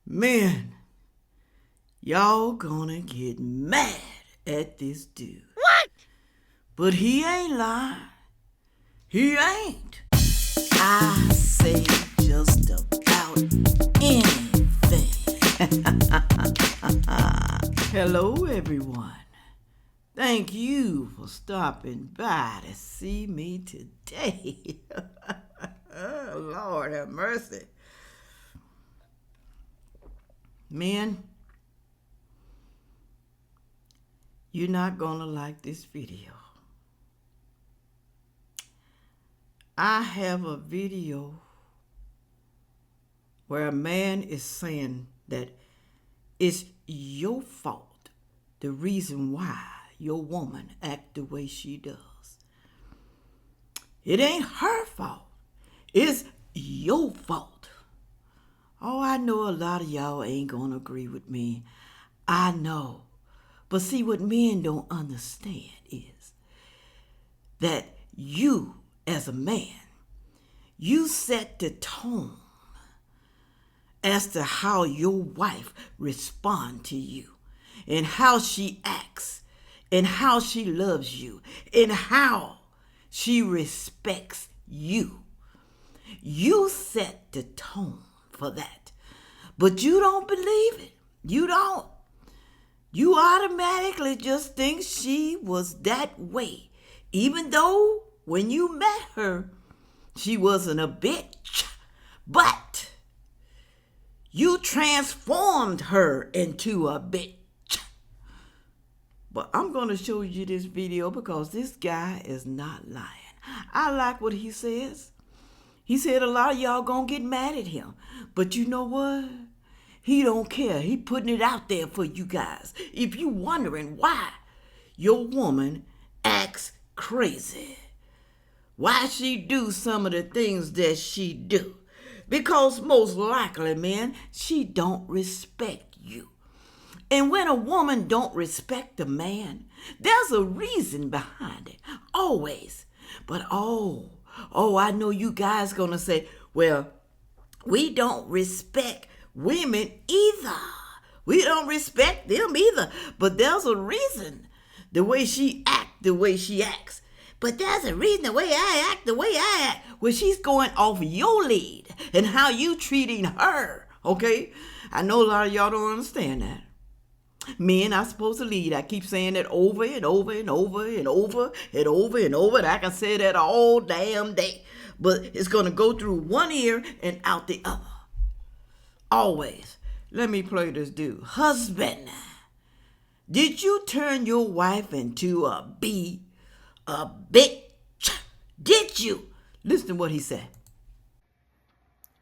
Man, y'all gonna get mad at this dude. What? But he ain't lying. He ain't. I say just about anything. Hello, everyone. Thank you for stopping by to see me today. Oh, Lord have mercy. Men, you're not gonna like this video. I have a video where a man is saying that it's your fault, the reason why your woman act the way she does. It ain't her fault. It's your fault. Oh, I know a lot of y'all ain't gonna agree with me. I know. But see, what men don't understand is that you, as a man, you set the tone as to how your wife responds to you and how she acts and how she loves you and how she respects you. You set the tone for that. But you don't believe it. You don't. You automatically just think she was that way. Even though when you met her, she wasn't a bitch. But you transformed her into a bitch. But I'm going to show you this video because this guy is not lying. I like what he says. He said a lot of y'all gonna get mad at him. But you know what? He don't care. He putting it out there for you guys. If you wondering why your woman acts crazy, why she do some of the things that she do, because most likely, man, she don't respect you. And when a woman don't respect a man, there's a reason behind it, always. But I know you guys gonna say, well, we don't respect women either. We don't respect them either. But there's a reason the way she act, the way she acts. But there's a reason the way I act, the way I act. Well, she's going off your lead and how you treating her, okay? I know a lot of y'all don't understand that. Men are supposed to lead. I keep saying that over and over and over and over and over and over. And I can say that all damn day. But it's going to go through one ear and out the other. Always. Let me play this dude. Husband, did you turn your wife into a bitch? Did you? Listen to what he said.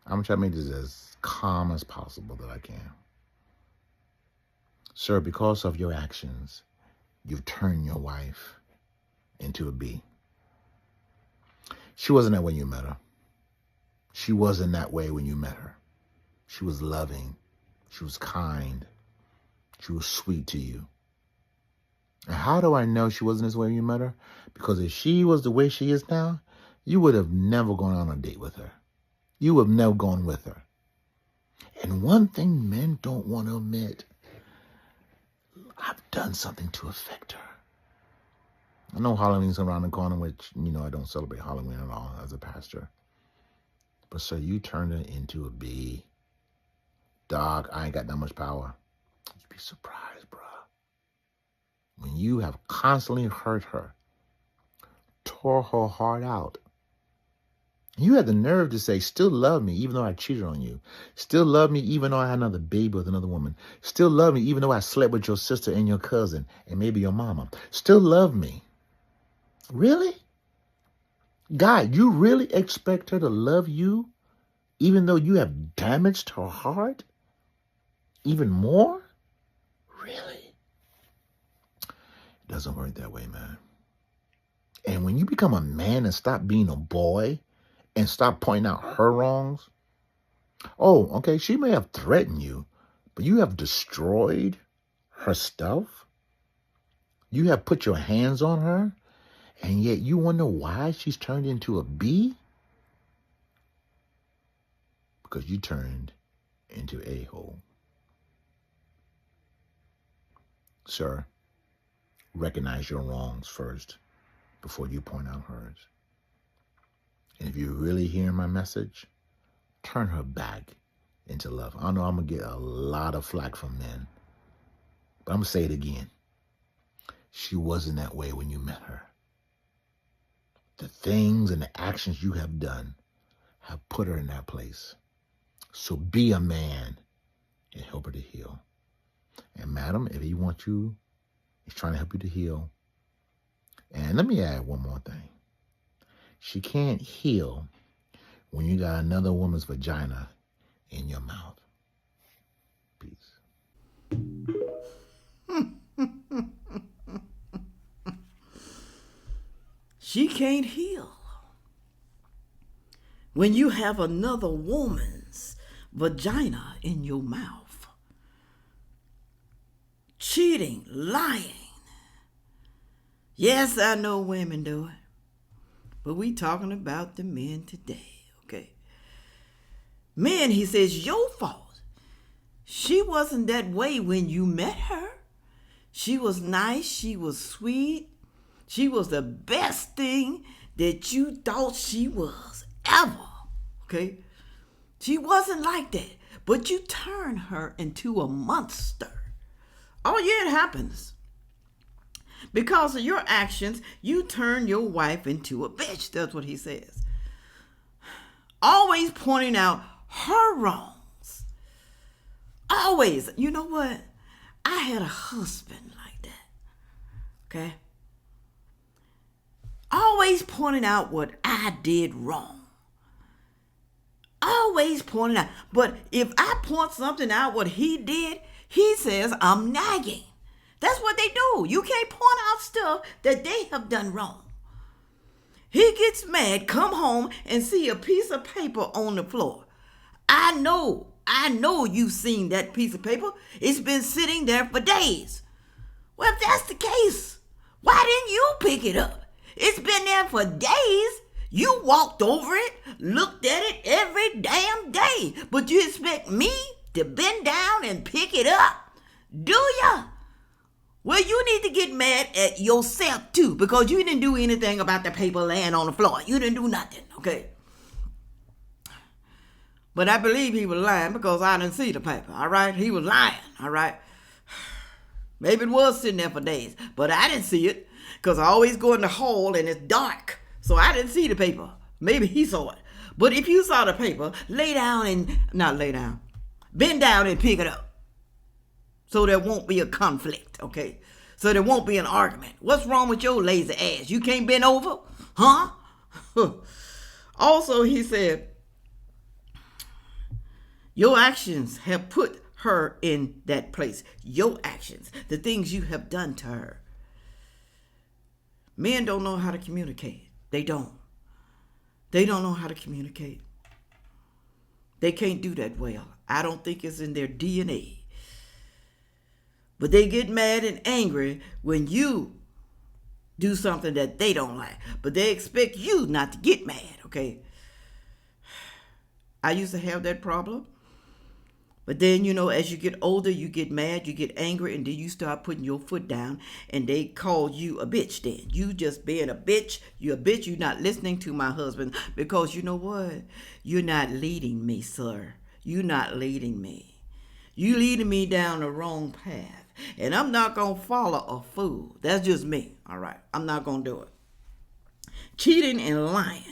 I'm going to try to make this as calm as possible that I can. Sir, because of your actions, you've turned your wife into a bee. She wasn't that way when you met her. She wasn't that way when you met her. She was loving. She was kind. She was sweet to you. And how do I know she wasn't this way when you met her? Because if she was the way she is now, you would have never gone on a date with her. You would have never gone with her. And one thing men don't want to admit, I've done something to affect her. I know Halloween's around the corner, which, I don't celebrate Halloween at all as a pastor. But, sir, you turned her into a bee. Dog, I ain't got that much power. You'd be surprised, bruh. When you have constantly hurt her, tore her heart out, you had the nerve to say, still love me even though I cheated on you. Still love me even though I had another baby with another woman. Still love me even though I slept with your sister and your cousin and maybe your mama. Still love me. Really? God, you really expect her to love you even though you have damaged her heart? Even more? Really? It doesn't work that way, man. And when you become a man and stop being a boy, and stop pointing out her wrongs. Oh, okay, she may have threatened you, but you have destroyed her stuff. You have put your hands on her, and yet you wonder why she's turned into a bee? because you turned into a-hole. Sir, recognize your wrongs first before you point out hers. And if you're really hearing my message, turn her back into love. I know I'm going to get a lot of flack from men, but I'm going to say it again. She wasn't that way when you met her. The things and the actions you have done have put her in that place. So be a man and help her to heal. And madam, if he wants you, he's trying to help you to heal. And let me add one more thing. She can't heal when you got another woman's vagina in your mouth. Peace. She can't heal when you have another woman's vagina in your mouth. Cheating, lying. Yes, I know women do it, but we talking about the men today, okay? Men, he says, your fault. She wasn't that way when you met her. She was nice, she was sweet. She was the best thing that you thought she was ever, okay? She wasn't like that, but you turned her into a monster. Oh, yeah, it happens. Because of your actions, you turn your wife into a bitch. That's what he says. Always pointing out her wrongs. Always. You know what? I had a husband like that, okay? Always pointing out what I did wrong. Always pointing out. But if I point something out what he did, he says I'm nagging. That's what they do. You can't point out stuff that they have done wrong. He gets mad, come home and see a piece of paper on the floor. I know you've seen that piece of paper. It's been sitting there for days. Well, if that's the case, why didn't you pick it up? It's been there for days. You walked over it, looked at it every damn day. But you expect me to bend down and pick it up? Do ya? Well, you need to get mad at yourself too, because you didn't do anything about the paper laying on the floor. You didn't do nothing, okay? But I believe he was lying because I didn't see the paper, all right? He was lying, all right? Maybe it was sitting there for days, but I didn't see it because I always go in the hall and it's dark. So I didn't see the paper. Maybe he saw it. But if you saw the paper, bend down and pick it up. So there won't be a conflict, okay? So there won't be an argument. What's wrong with your lazy ass? You can't bend over? Huh? Also, he said, your actions have put her in that place. Your actions, the things you have done to her. Men don't know how to communicate. They don't. They don't know how to communicate. They can't do that well. I don't think it's in their DNA. But they get mad and angry when you do something that they don't like. But they expect you not to get mad, okay? I used to have that problem. But then, as you get older, you get mad, you get angry, and then you start putting your foot down, and they call you a bitch then. You just being a bitch. You're a bitch. You're not listening to my husband because you know what? You're not leading me, sir. You're not leading me. You leading me down the wrong path, and I'm not going to follow a fool. That's just me, all right? I'm not going to do it. Cheating and lying.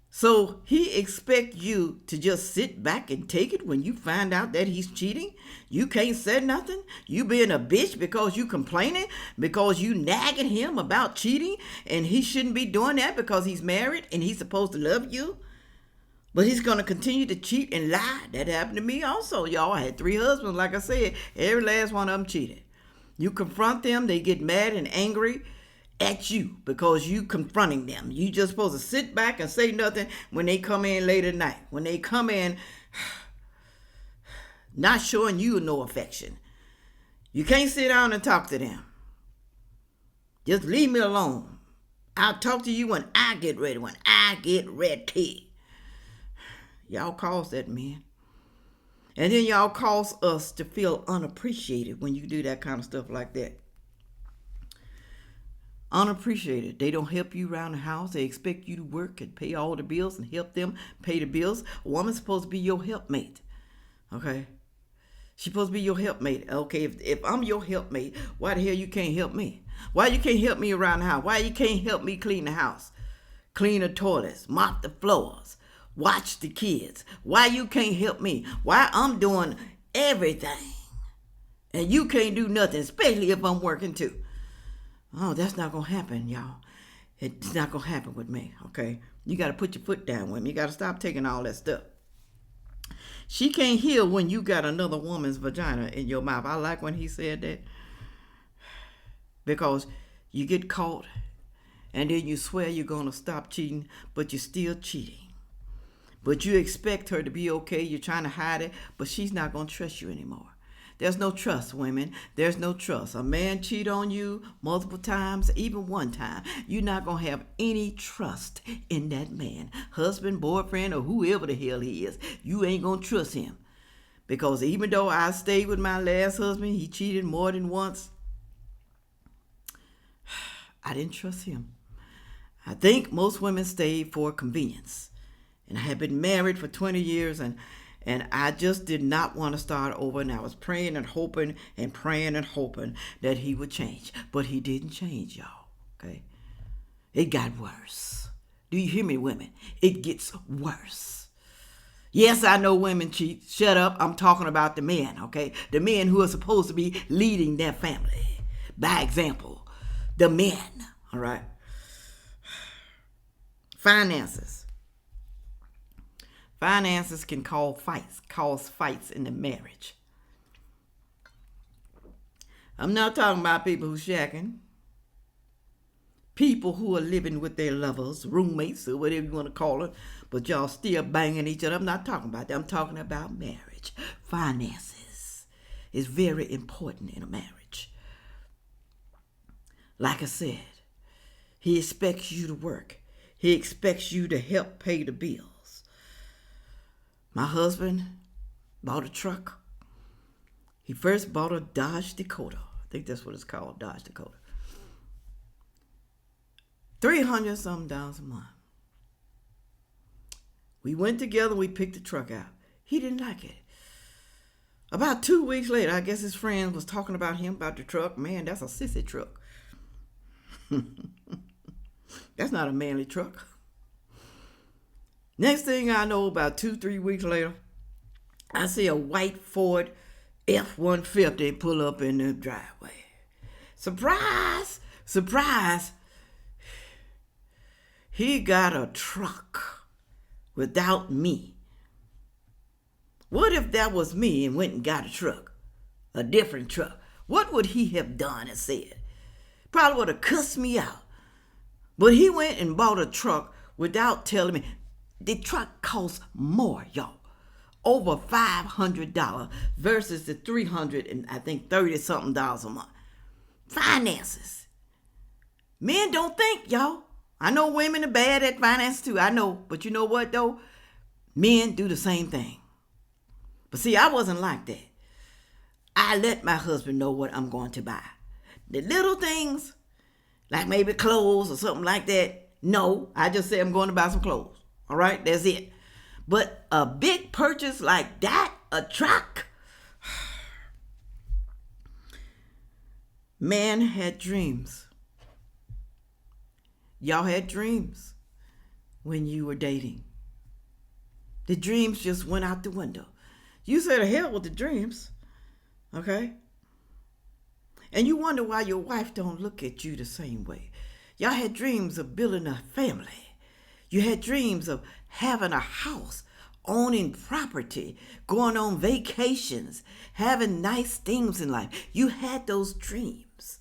So he expects you to just sit back and take it when you find out that he's cheating? You can't say nothing? You being a bitch because you complaining? Because you nagging him about cheating? And he shouldn't be doing that because he's married and he's supposed to love you? But he's going to continue to cheat and lie. That happened to me also, y'all. I had 3 husbands, like I said. Every last one of them cheated. You confront them, they get mad and angry at you because you confronting them. You just supposed to sit back and say nothing when they come in late at night. When they come in not showing you no affection. You can't sit down and talk to them. Just leave me alone. I'll talk to you when I get ready. When I get ready. Y'all cause that, man. And then y'all cause us to feel unappreciated when you do that kind of stuff like that. Unappreciated. They don't help you around the house. They expect you to work and pay all the bills and help them pay the bills. A woman's supposed to be your helpmate. Okay? She's supposed to be your helpmate. Okay, if I'm your helpmate, why the hell you can't help me? Why you can't help me around the house? Why you can't help me clean the house? Clean the toilets, mop the floors, watch the kids. Why you can't help me? Why I'm doing everything and you can't do nothing, especially if I'm working too. Oh, that's not going to happen, y'all. It's not going to happen with me, okay? You got to put your foot down with me. You got to stop taking all that stuff. She can't heal when you got another woman's vagina in your mouth. I like when he said that. Because you get caught and then you swear you're going to stop cheating, but you're still cheating. But you expect her to be okay. You're trying to hide it, but she's not going to trust you anymore. There's no trust, women. There's no trust. A man cheat on you multiple times, even one time. You're not going to have any trust in that man. Husband, boyfriend, or whoever the hell he is. You ain't going to trust him. Because even though I stayed with my last husband, he cheated more than once. I didn't trust him. I think most women stay for convenience. And I had been married for 20 years and I just did not want to start over. And I was praying and hoping and praying and hoping that he would change. But he didn't change, y'all. Okay? It got worse. Do you hear me, women? It gets worse. Yes, I know women cheat. Shut up. I'm talking about the men, okay? The men who are supposed to be leading their family. By example, the men, all right? Finances. Finances can cause fights in the marriage. I'm not talking about people who shacking. People who are living with their lovers, roommates, or whatever you want to call it, but y'all still banging each other. I'm not talking about that. I'm talking about marriage. Finances is very important in a marriage. Like I said, he expects you to work. He expects you to help pay the bills. My husband bought a truck. He first bought a Dodge Dakota. I think that's what it's called, Dodge Dakota. $300-something a month. We went together. We picked the truck out. He didn't like it. About 2 weeks later, I guess his friend was talking about him, about the truck. Man, that's a sissy truck. That's not a manly truck. Next thing I know, about 2-3 weeks later, I see a white Ford F-150 pull up in the driveway. Surprise! Surprise! He got a truck without me. What if that was me and went and got a truck? A different truck. What would he have done and said? Probably would have cussed me out. But he went and bought a truck without telling me. The truck costs more, y'all. Over $500 versus the $300 and I think $30-something a month. Finances. Men don't think, y'all. I know women are bad at finance too. I know. But you know what, though? Men do the same thing. But see, I wasn't like that. I let my husband know what I'm going to buy. The little things, like maybe clothes or something like that, no. I just say I'm going to buy some clothes. All right, that's it. But a big purchase like that, a truck. Man had dreams. Y'all had dreams when you were dating. The dreams just went out the window. You said to hell with the dreams, okay? And you wonder why your wife don't look at you the same way. Y'all had dreams of building a family. You had dreams of having a house, owning property, going on vacations, having nice things in life. You had those dreams.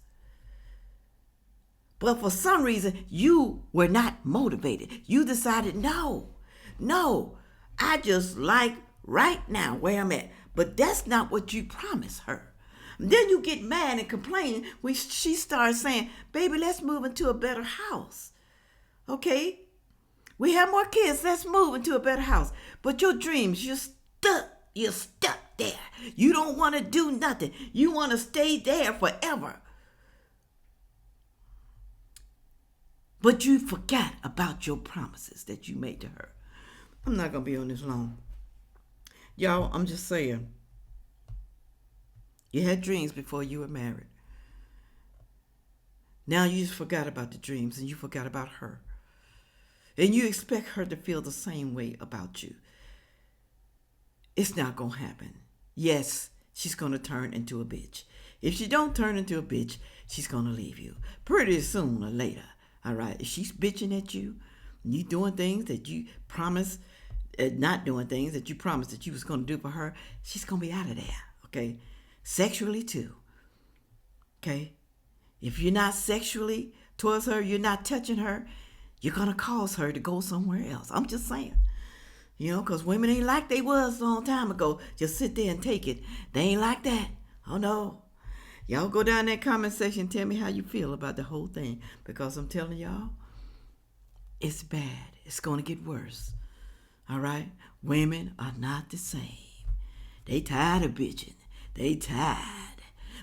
But for some reason, you were not motivated. You decided, no, I just like right now where I'm at. But that's not what you promised her. Then you get mad and complain when she starts saying, baby, let's move into a better house. Okay? We have more kids. Let's move into a better house. But your dreams, you're stuck. You're stuck there. You don't want to do nothing. You want to stay there forever. But you forgot about your promises that you made to her. I'm not going to be on this long. Y'all, I'm just saying. You had dreams before you were married. Now you just forgot about the dreams and you forgot about her. And you expect her to feel the same way about you. It's not going to happen. Yes, she's going to turn into a bitch. If she don't turn into a bitch, she's going to leave you pretty soon or later. All right? If she's bitching at you, you doing things that you promised, not doing things that you promised that you was going to do for her, she's going to be out of there. Okay? Sexually too. Okay? If you're not sexually towards her, you're not touching her, you're going to cause her to go somewhere else. I'm just saying. You know, because women ain't like they was a long time ago. Just sit there and take it. They ain't like that. Oh, no. Y'all go down in that comment section and tell me how you feel about the whole thing. Because I'm telling y'all, it's bad. It's going to get worse. All right? Women are not the same. They tired of bitching. They tired.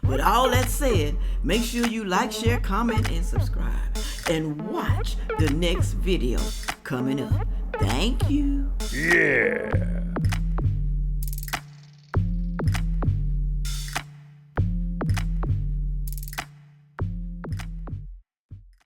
With all that said, make sure you like, share, comment, and subscribe. And watch the next video coming up. Thank you. Yeah.